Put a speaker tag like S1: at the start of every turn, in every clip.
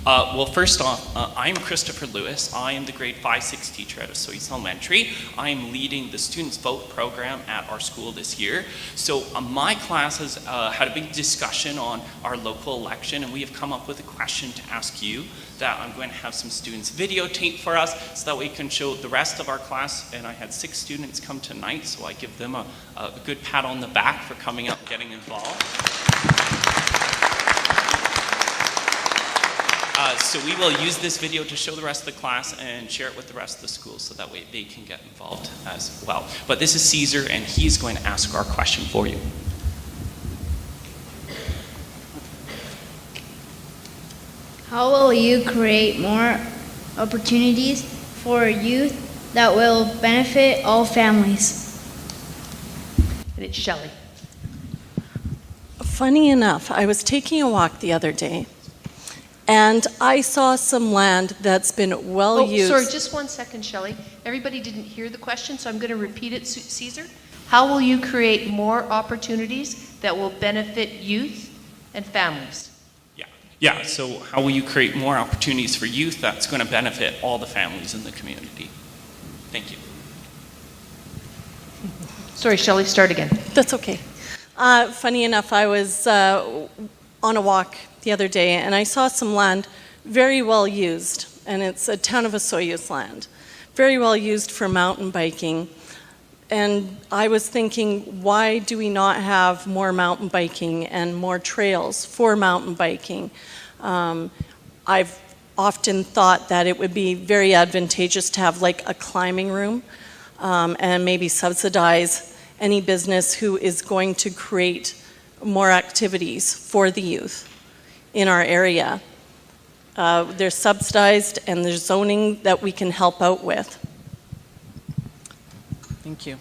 S1: Well, first off, I'm Christopher Lewis. I am the grade 5-6 teacher at Osoyoos Elementary. I am leading the Students Vote program at our school this year. So my class has had a big discussion on our local election, and we have come up with a question to ask you that I'm going to have some students videotape for us so that we can show the rest of our class. And I had 6 students come tonight, so I give them a good pat on the back for coming up and getting involved. So we will use this video to show the rest of the class and share it with the rest of the school so that way they can get involved as well. But this is Cesar, and he's going to ask our question for you.
S2: How will you create more opportunities for youth that will benefit all families?
S3: And it's Shelley.
S4: Funny enough, I was taking a walk the other day, and I saw some land that's been well used.
S3: Sorry, just 1 second, Shelley. Everybody didn't hear the question, so I'm going to repeat it, Cesar. How will you create more opportunities that will benefit youth and families?
S1: Yeah, so how will you create more opportunities for youth that's going to benefit all the families in the community? Thank you.
S3: Sorry, Shelley, start again.
S4: That's okay. Funny enough, I was on a walk the other day, and I saw some land very well used, and it's a town of Osoyoos land, very well used for mountain biking. And I was thinking, why do we not have more mountain biking and more trails for mountain biking? I've often thought that it would be very advantageous to have like a climbing room and maybe subsidize any business who is going to create more activities for the youth in our area. They're subsidized, and there's zoning that we can help out with. Thank you.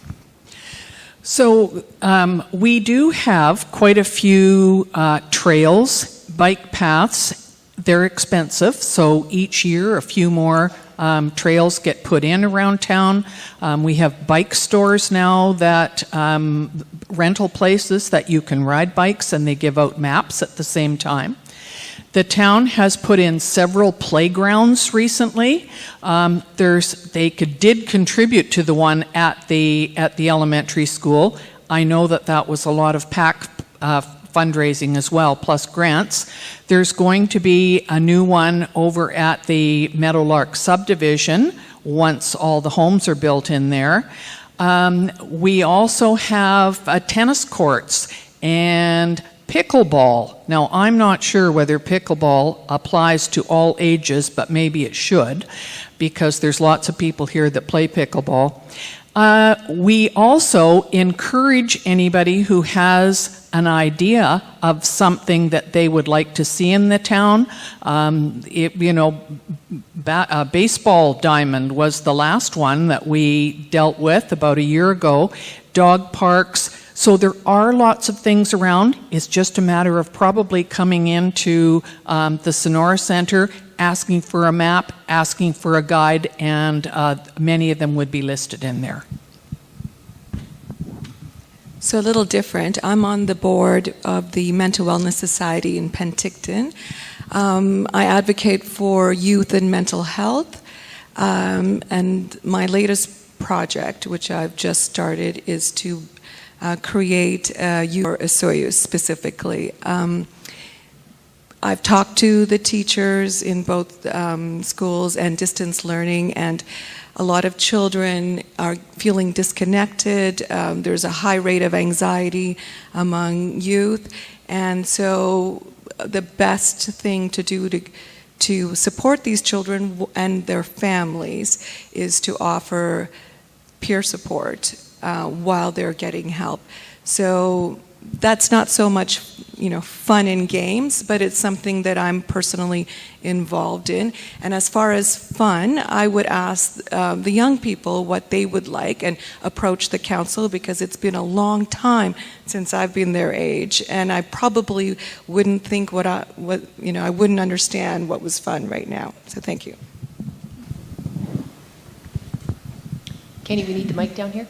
S5: So we do have quite a few trails, bike paths. They're expensive, so each year a few more trails get put in around town. We have bike stores now, that rental places that you can ride bikes, and they give out maps at the same time. The town has put in several playgrounds recently. They did contribute to the one at the elementary school. I know that was a lot of PAC fundraising as well, plus grants. There's going to be a new one over at the Meadowlark subdivision once all the homes are built in there. We also have tennis courts and pickleball. Now, I'm not sure whether pickleball applies to all ages, but maybe it should, because there's lots of people here that play pickleball. We also encourage anybody who has an idea of something that they would like to see in the town. Baseball diamond was the last one that we dealt with about a year ago. Dog parks. So there are lots of things around. It's just a matter of probably coming into the Sonora Centre, asking for a map, asking for a guide, and many of them would be listed in there.
S6: So a little different. I'm on the board of the Mental Wellness Society in Penticton. I advocate for youth and mental health, and my latest project, which I've just started, is to create youth for Osoyoos specifically. I've talked to the teachers in both schools and distance learning, and a lot of children are feeling disconnected. There's a high rate of anxiety among youth, and so the best thing to do to support these children and their families is to offer peer support while they're getting help. So that's not so much, fun and games, but it's something that I'm personally involved in. And as far as fun, I would ask the young people what they would like and approach the council, because it's been a long time since I've been their age, and I probably wouldn't think I wouldn't understand what was fun right now. So thank you.
S3: Kenny, we need the mic down here.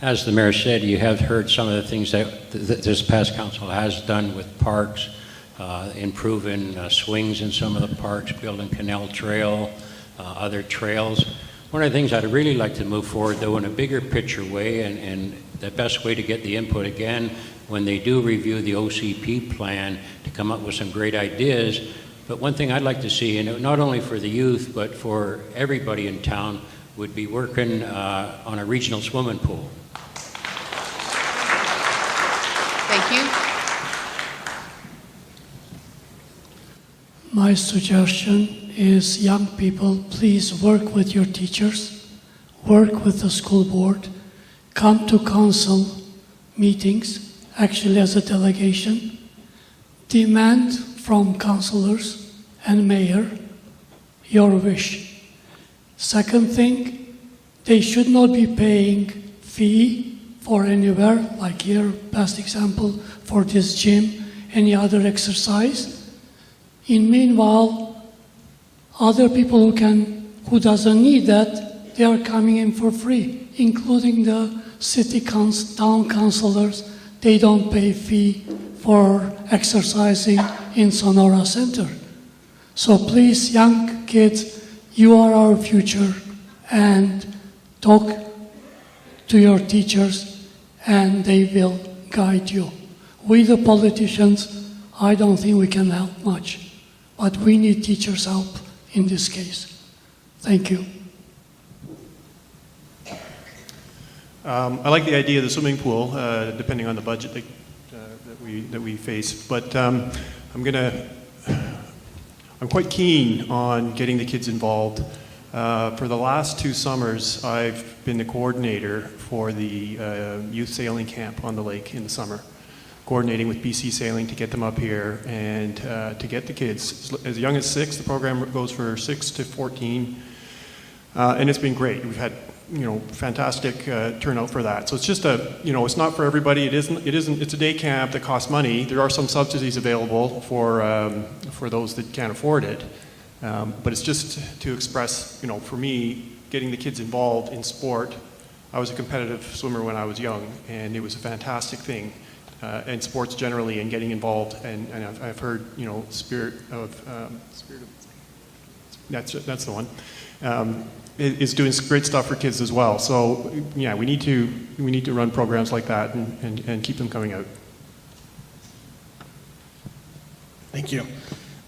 S7: As the mayor said, you have heard some of the things that this past council has done with parks, improving swings in some of the parks, building Canal Trail, other trails. One of the things I'd really like to move forward, though, in a bigger picture way, and the best way to get the input again, when they do review the OCP plan, to come up with some great ideas. But one thing I'd like to see, and not only for the youth, but for everybody in town, would be working on a regional swimming pool.
S3: Thank you.
S8: My suggestion is, young people, please work with your teachers, work with the school board, come to council meetings, actually as a delegation, demand from councillors and mayor your wish. Second thing, they should not be paying fee for anywhere, like here, past example, for this gym, any other exercise. Meanwhile, other people who doesn't need that, they are coming in for free, including the town councillors. They don't pay fee for exercising in Sonora Center. So please, young kids, you are our future, and talk to your teachers and they will guide you. We, the politicians, I don't think we can help much, but we need teachers' help in this case. Thank you.
S9: I like the idea of the swimming pool, depending on the budget that we face. But I'm quite keen on getting the kids involved. For the last 2 summers, I've been the coordinator for the youth sailing camp on the lake in the summer, coordinating with BC Sailing to get them up here and to get the kids as young as 6. The program goes for 6 to 14, and it's been great. We've had fantastic turnout for that. So it's just it's not for everybody. It's a day camp that costs money. There are some subsidies available for those that can't afford it. But it's just to express, for me, getting the kids involved in sport. I was a competitive swimmer when I was young, and it was a fantastic thing. And sports generally, and getting involved, and I've heard, Spirit of that's the one. Is doing great stuff for kids as well. So yeah, we need to run programs like that and keep them coming out.
S10: Thank you.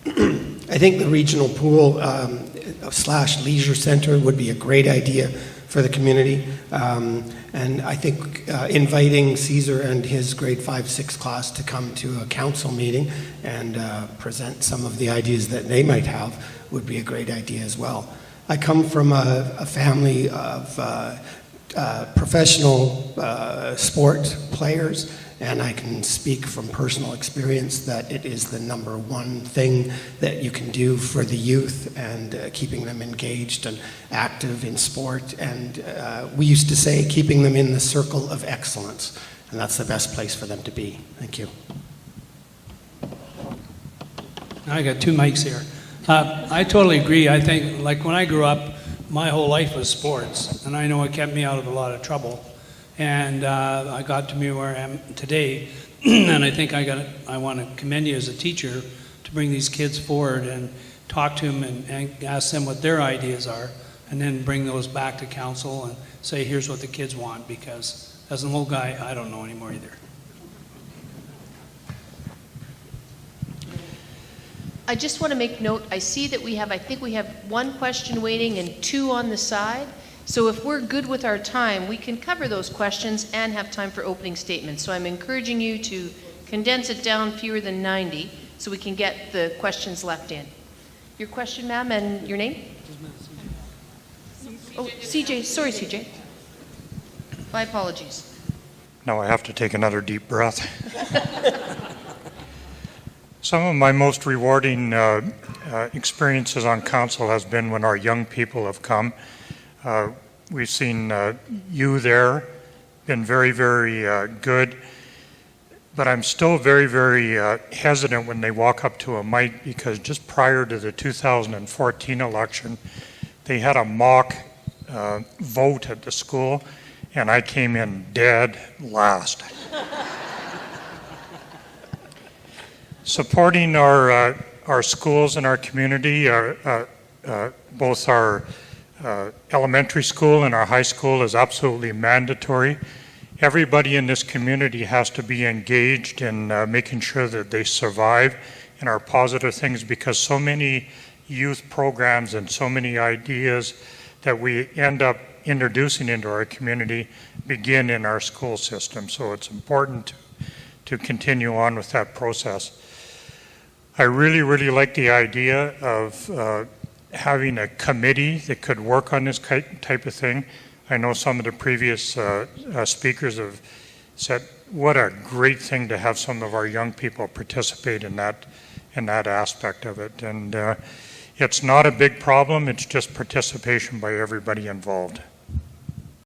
S10: I think the regional pool / leisure center would be a great idea for the community. And I think inviting Cesar and his grade 5-6 class to come to a council meeting and present some of the ideas that they might have would be a great idea as well. I come from a family of professional sport players, and I can speak from personal experience that it is the number one thing that you can do for the youth and keeping them engaged and active in sport. And we used to say keeping them in the circle of excellence, and that's the best place for them to be. Thank you.
S11: I got 2 mics here. I totally agree. I think, like, when I grew up, my whole life was sports, and I know it kept me out of a lot of trouble. And I got to me where I am today, and I think I want to commend you as a teacher to bring these kids forward and talk to them and ask them what their ideas are, and then bring those back to council and say, here's what the kids want, because as an old guy, I don't know anymore either.
S3: I just want to make note, I see that I think we have 1 question waiting and 2 on the side. So if we're good with our time, we can cover those questions and have time for opening statements. So I'm encouraging you to condense it down fewer than 90 so we can get the questions left in. Your question, ma'am, and your name? Oh, CJ. Sorry, CJ. My apologies.
S12: Now I have to take another deep breath. Some of my most rewarding experiences on council has been when our young people have come. We've seen you there, been very, very good, but I'm still very, very hesitant when they walk up to a mic, because just prior to the 2014 election, they had a mock vote at the school, and I came in dead last. Supporting our schools and our community, both our elementary school and our high school is absolutely mandatory. Everybody in this community has to be engaged in making sure that they survive and are positive things, because so many youth programs and so many ideas that we end up introducing into our community begin in our school system. So it's important to continue on with that process. I really like the idea of having a committee that could work on this type of thing. I know some of the previous speakers have said what a great thing to have some of our young people participate in that aspect of it. And it's not a big problem, it's just participation by everybody involved.